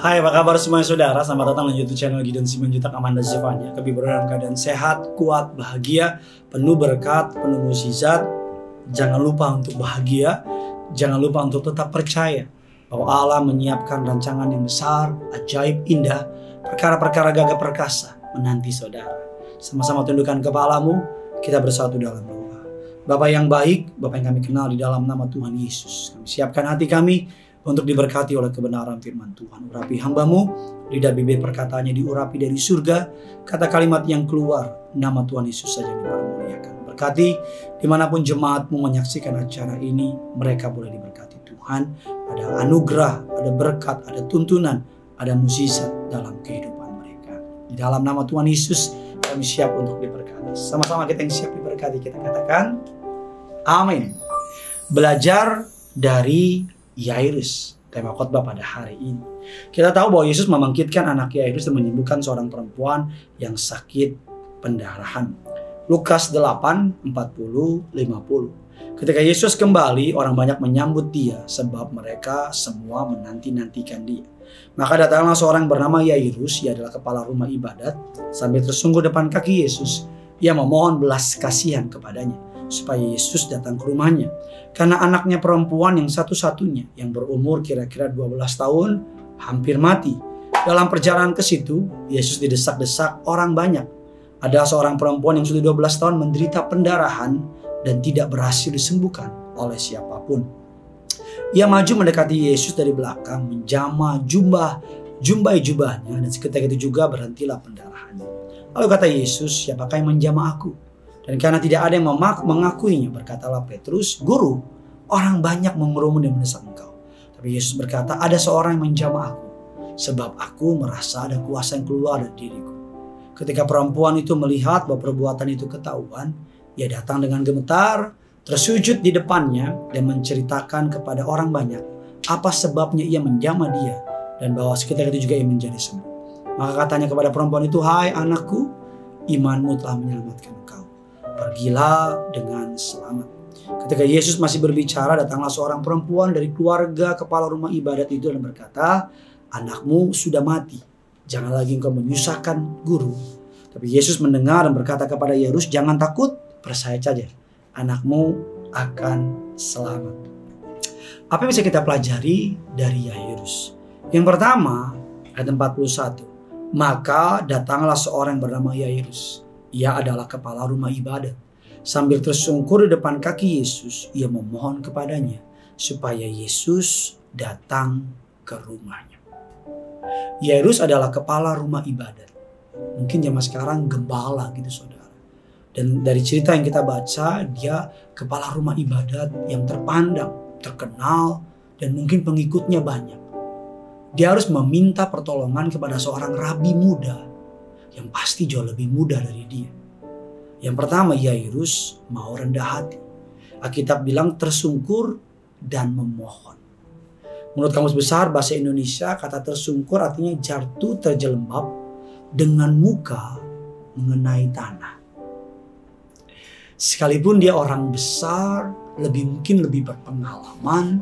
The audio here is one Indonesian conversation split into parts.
Hai, apa kabar semuanya saudara? Selamat datang di YouTube channel Gideon Simanjuntak Amanda Zevanya. Kami berada dalam keadaan sehat, kuat, bahagia, penuh berkat, penuh mukjizat. Jangan lupa untuk bahagia, jangan lupa untuk tetap percaya bahwa Allah menyiapkan rancangan yang besar, ajaib, indah, perkara-perkara gagah perkasa menanti saudara. Sama-sama tundukkan kepalamu, kita bersatu dalam doa. Bapa yang baik, Bapa yang kami kenal di dalam nama Tuhan Yesus. Kami siapkan hati kami untuk diberkati oleh kebenaran firman Tuhan. Urapi hambamu, lidah bibir perkataannya diurapi dari surga, kata kalimat yang keluar, nama Tuhan Yesus saja dipermuliakan. Berkati dimanapun jemaatmu menyaksikan acara ini, mereka boleh diberkati Tuhan. Ada anugerah, ada berkat, ada tuntunan, ada mukjizat dalam kehidupan mereka. Di dalam nama Tuhan Yesus, kami siap untuk diberkati. Sama-sama kita yang siap diberkati, kita katakan amin. Belajar dari Yairus, tema khotbah pada hari ini. Kita tahu bahwa Yesus membangkitkan anak Yairus dan menyembuhkan seorang perempuan yang sakit pendarahan. Lukas 8, 40, 50. Ketika Yesus kembali, orang banyak menyambut dia sebab mereka semua menanti-nantikan dia. Maka datanglah seorang bernama Yairus, ia adalah kepala rumah ibadat, sambil tersungkur depan kaki Yesus. Ia memohon belas kasihan kepadanya supaya Yesus datang ke rumahnya. Karena anaknya perempuan yang satu-satunya yang berumur kira-kira 12 tahun hampir mati. Dalam perjalanan ke situ, Yesus didesak-desak orang banyak. Ada seorang perempuan yang sudah 12 tahun menderita pendarahan dan tidak berhasil disembuhkan oleh siapapun. Ia maju mendekati Yesus dari belakang, menjamah jumbai jubahnya, dan seketika itu juga berhentilah pendarahannya. Lalu kata Yesus, siapakah yang menjamah aku? Dan karena tidak ada yang mengakuinya, berkatalah Petrus, Guru, orang banyak mengerumun dan mendesak engkau. Tapi Yesus berkata, ada seorang yang menjamah aku, sebab aku merasa ada kuasa yang keluar dari diriku. Ketika perempuan itu melihat bahwa perbuatan itu ketahuan, ia datang dengan gemetar, tersujud di depannya, dan menceritakan kepada orang banyak apa sebabnya ia menjamah dia, dan bahwa sekitar itu juga ia menjadi sembuh. Maka katanya kepada perempuan itu, hai anakku, imanmu telah menyelamatkan engkau. Pergilah dengan selamat. Ketika Yesus masih berbicara, datanglah seorang perempuan dari keluarga kepala rumah ibadat itu dan berkata, anakmu sudah mati. Jangan lagi engkau menyusahkan guru. Tapi Yesus mendengar dan berkata kepada Yairus, jangan takut, percaya saja. Anakmu akan selamat. Apa yang bisa kita pelajari dari Yairus? Yang pertama, ayat 41. Maka datanglah seorang yang bernama Yairus. Ia adalah kepala rumah ibadat. Sambil tersungkur di depan kaki Yesus, ia memohon kepadanya supaya Yesus datang ke rumahnya. Yairus adalah kepala rumah ibadat. Mungkin zaman sekarang gembala gitu saudara. Dan dari cerita yang kita baca, dia kepala rumah ibadat yang terpandang, terkenal, dan mungkin pengikutnya banyak. Dia harus meminta pertolongan kepada seorang rabi muda yang pasti jauh lebih muda dari dia. Yang pertama, Yairus mau rendah hati. Alkitab bilang tersungkur dan memohon. Menurut Kamus Besar Bahasa Indonesia, kata tersungkur artinya jatuh terjelembab dengan muka mengenai tanah. Sekalipun dia orang besar, mungkin lebih berpengalaman,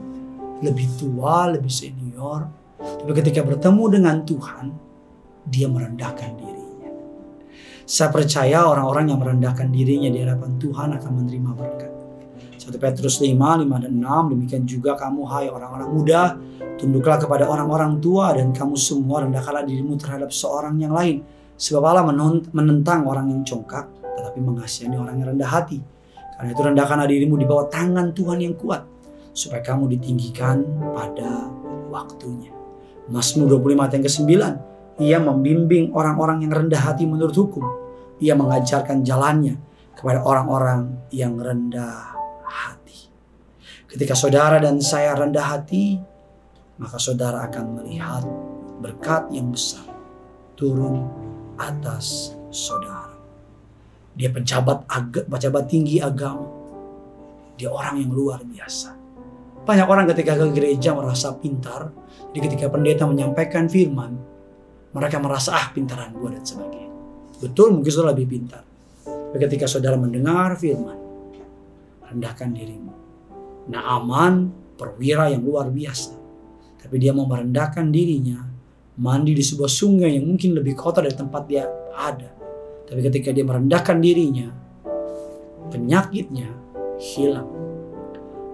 lebih tua, lebih senior, tapi ketika bertemu dengan Tuhan, dia merendahkan dirinya. Saya percaya orang-orang yang merendahkan dirinya di hadapan Tuhan akan menerima berkat. 1 Petrus 5, 5 dan 6, demikian juga kamu hai orang-orang muda, tunduklah kepada orang-orang tua dan kamu semua rendahkanlah dirimu terhadap seorang yang lain. Sebab Allah menentang orang yang congkak, tetapi mengasihani orang yang rendah hati. Karena itu rendahkanlah dirimu di bawah tangan Tuhan yang kuat, supaya kamu ditinggikan pada waktunya. Mazmur 25 ayat yang ke-9. Ia membimbing orang-orang yang rendah hati menurut hukum. Ia mengajarkan jalannya kepada orang-orang yang rendah hati. Ketika saudara dan saya rendah hati, maka saudara akan melihat berkat yang besar turun atas saudara. Dia pejabat tinggi agama. Dia orang yang luar biasa. Banyak orang ketika ke gereja merasa pintar. Jadi ketika pendeta menyampaikan firman, mereka merasa pintaran gue dan sebagainya. Betul, mungkin saudara lebih pintar. Tapi ketika saudara mendengar firman, rendahkan dirimu. Naaman perwira yang luar biasa. Tapi dia mau merendahkan dirinya, mandi di sebuah sungai yang mungkin lebih kotor dari tempat dia ada. Tapi ketika dia merendahkan dirinya, penyakitnya hilang.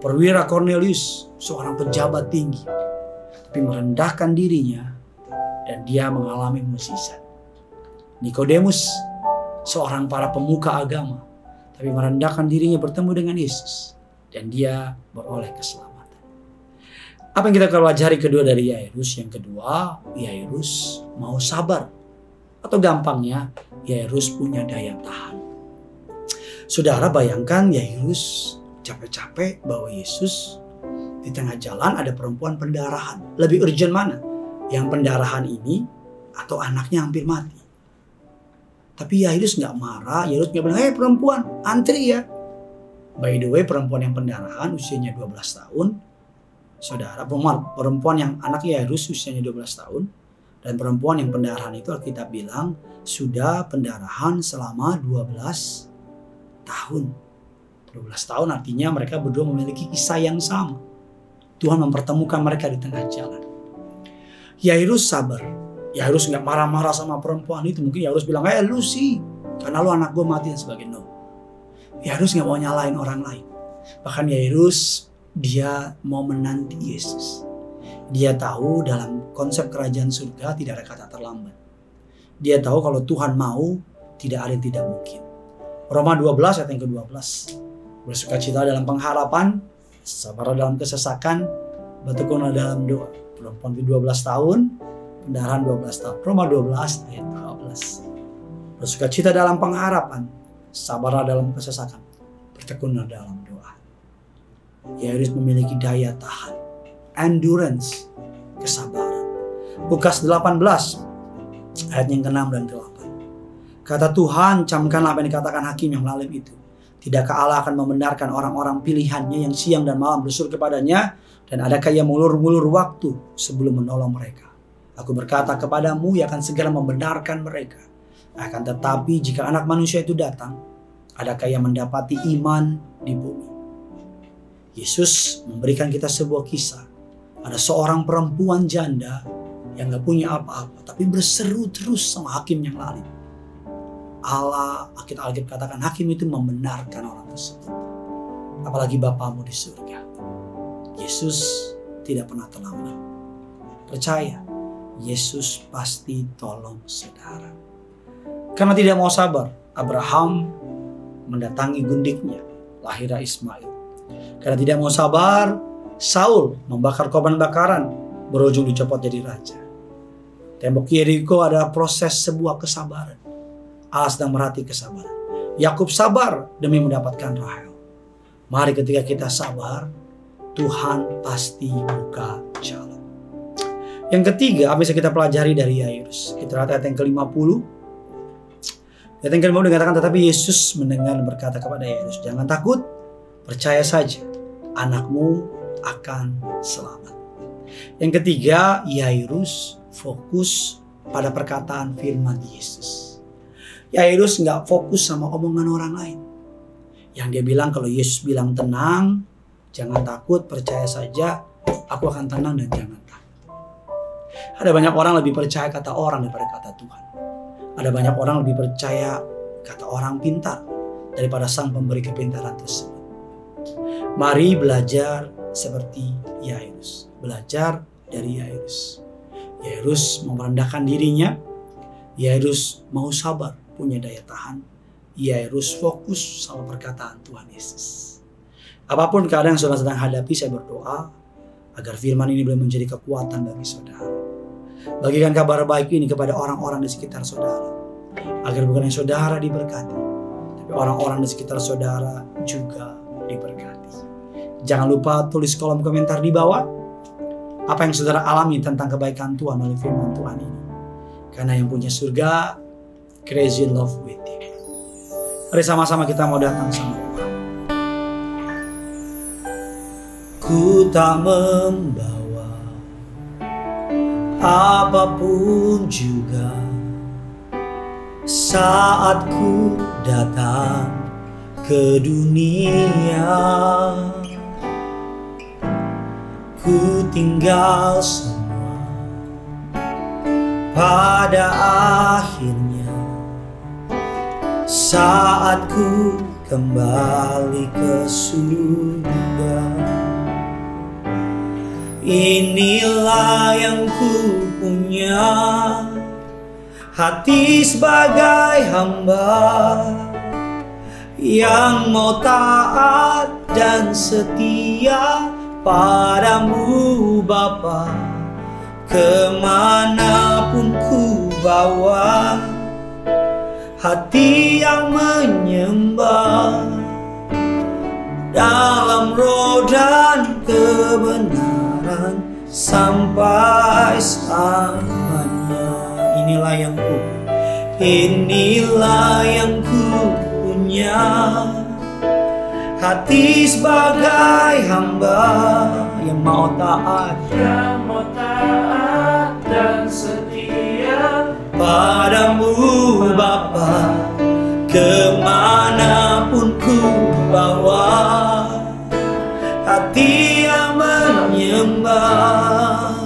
Perwira Cornelius, seorang pejabat tinggi, tapi merendahkan dirinya dan dia mengalami mukjizat. Nikodemus, seorang para pemuka agama, tapi merendahkan dirinya bertemu dengan Yesus dan dia beroleh keselamatan. Apa yang kita pelajari kedua dari Yairus? Yang kedua, Yairus mau sabar. Atau gampangnya, Yairus punya daya tahan. Saudara bayangkan Yairus capek-capek bawa Yesus. Di tengah jalan ada perempuan pendarahan. Lebih urgent mana? Yang pendarahan ini atau anaknya hampir mati. Tapi Yairus gak marah. Yairus gak bilang, "Hei perempuan, antri ya." By the way, perempuan yang pendarahan usianya 12 tahun. Saudara, perempuan yang anak Yairus usianya 12 tahun. Dan perempuan yang pendarahan itu Alkitab bilang sudah pendarahan selama 12 tahun. 12 tahun artinya mereka berdua memiliki kisah yang sama. Tuhan mempertemukan mereka di tengah jalan. Yairus sabar. Yairus gak marah-marah sama perempuan itu. Mungkin Yairus bilang, "Lu sih, karena lu anak gue mati," dan sebagainya. No. Yairus gak mau nyalain orang lain. Bahkan Yairus, dia mau menanti Yesus. Dia tahu dalam konsep kerajaan surga tidak ada kata terlambat. Dia tahu kalau Tuhan mau, tidak ada yang tidak mungkin. Roma 12 ayat yang ke-12. Bersukacita dalam pengharapan, sabar dalam kesesakan, bertekunlah dalam doa. Perempuan 12 tahun, pendarahan 12 tahun. Roma 12 ayat 12. Bersukacita dalam pengharapan, sabarlah dalam kesesakan, bertekunlah dalam doa. Yairus memiliki daya tahan, endurance, kesabaran. Lukas 18 ayat yang ke-6 dan ke-8. Kata Tuhan, camkanlah apa yang dikatakan hakim yang lalim itu. Tidakkah Allah akan membenarkan orang-orang pilihannya yang siang dan malam berseru kepadanya? Dan adakah ia mengulur-ngulur waktu sebelum menolong mereka? Aku berkata kepadamu, ia akan segera membenarkan mereka. Akan tetapi jika anak manusia itu datang, adakah ia mendapati iman di bumi? Yesus memberikan kita sebuah kisah. Ada seorang perempuan janda yang gak punya apa-apa, tapi berseru terus sama hakim yang lalim. Allah, Alkitab katakan hakim itu membenarkan orang tersebut. Apalagi Bapamu di surga. Yesus tidak pernah terlambat. Percaya, Yesus pasti tolong saudara. Karena tidak mau sabar, Abraham mendatangi gundiknya, lahirlah Ismail. Karena tidak mau sabar, Saul membakar korban bakaran, berujung dicopot jadi raja. Tembok Yeriko adalah proses sebuah kesabaran. Allah sedang merhati kesabaran. Yakub sabar demi mendapatkan Rahel. Mari ketika kita sabar, Tuhan pasti buka jalan. Yang ketiga, apa yang bisa kita pelajari dari Yairus? Kita lihat ayat yang ke-50. Ayat yang ke-50 dikatakan, tetapi Yesus mendengar dan berkata kepada Yairus, "Jangan takut, percaya saja, anakmu akan selamat." Yang ketiga, Yairus fokus pada perkataan firman Yesus. Yairus gak fokus sama omongan orang lain. Yang dia bilang kalau Yesus bilang tenang, jangan takut, percaya saja, aku akan tenang dan jangan takut. Ada banyak orang lebih percaya kata orang daripada kata Tuhan. Ada banyak orang lebih percaya kata orang pintar daripada sang pemberi kepintaran tersebut. Mari belajar seperti Yairus. Belajar dari Yairus. Yairus mau merendahkan dirinya. Yairus mau sabar, punya daya tahan. Yairus fokus sama perkataan Tuhan Yesus. Apapun keadaan yang saudara sedang hadapi, saya berdoa agar firman ini boleh menjadi kekuatan bagi saudara. Bagikan kabar baik ini kepada orang-orang di sekitar saudara. Agar bukan hanya saudara diberkati, tapi orang-orang di sekitar saudara juga diberkati. Jangan lupa tulis kolom komentar di bawah apa yang saudara alami tentang kebaikan Tuhan oleh firman Tuhan ini. Karena yang punya surga, crazy love with you. Mari sama-sama kita mau datang sama Tuhan. Ku tak membawa apapun juga saat ku datang ke dunia. ku tinggal semua. Pada akhirnya saat ku kembali ke surga, inilah yang ku punya, hati sebagai hamba yang mau taat dan setia padamu Bapa. Kemanapun ku bawa, hati yang menyembah dalam roh dan kebenaran sampai selamanya. Inilah yang ku punya, hati sebagai hamba yang mau taat dan setia padamu Bapa. Kemanapun ku bawa, hati yang menyembah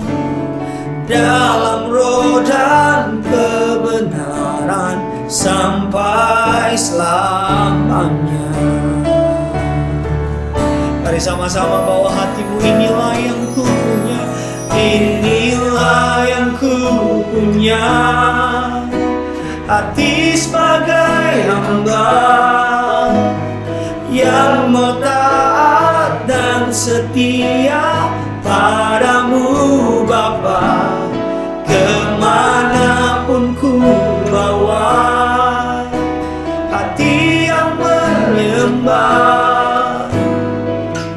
dalam roh dan kebenaran sampai selamanya. Mari sama-sama bawa hatimu. Inilah yang ku punya, inilah yang ku punya, hati sebagai hamba yang mau taat dan setia padamu Bapa. Kemanapun ku bawa, hati yang menyembah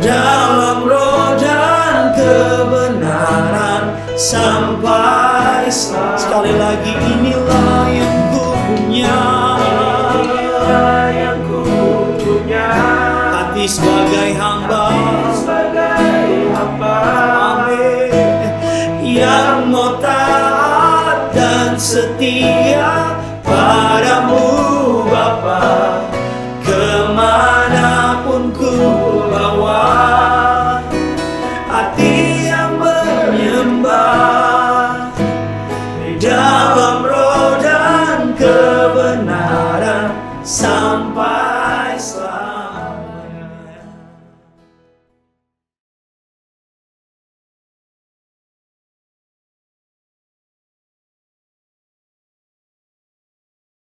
dalam roh dan kebenaran sampai sekali lagi. Inilah yang ku punya, hati sebagai hamba, amin, yang mau taat dan setia padamu Bapa. Kemanapun ku bawa, hati yang menyembah dalam roh dan kebenaran sampai selamanya.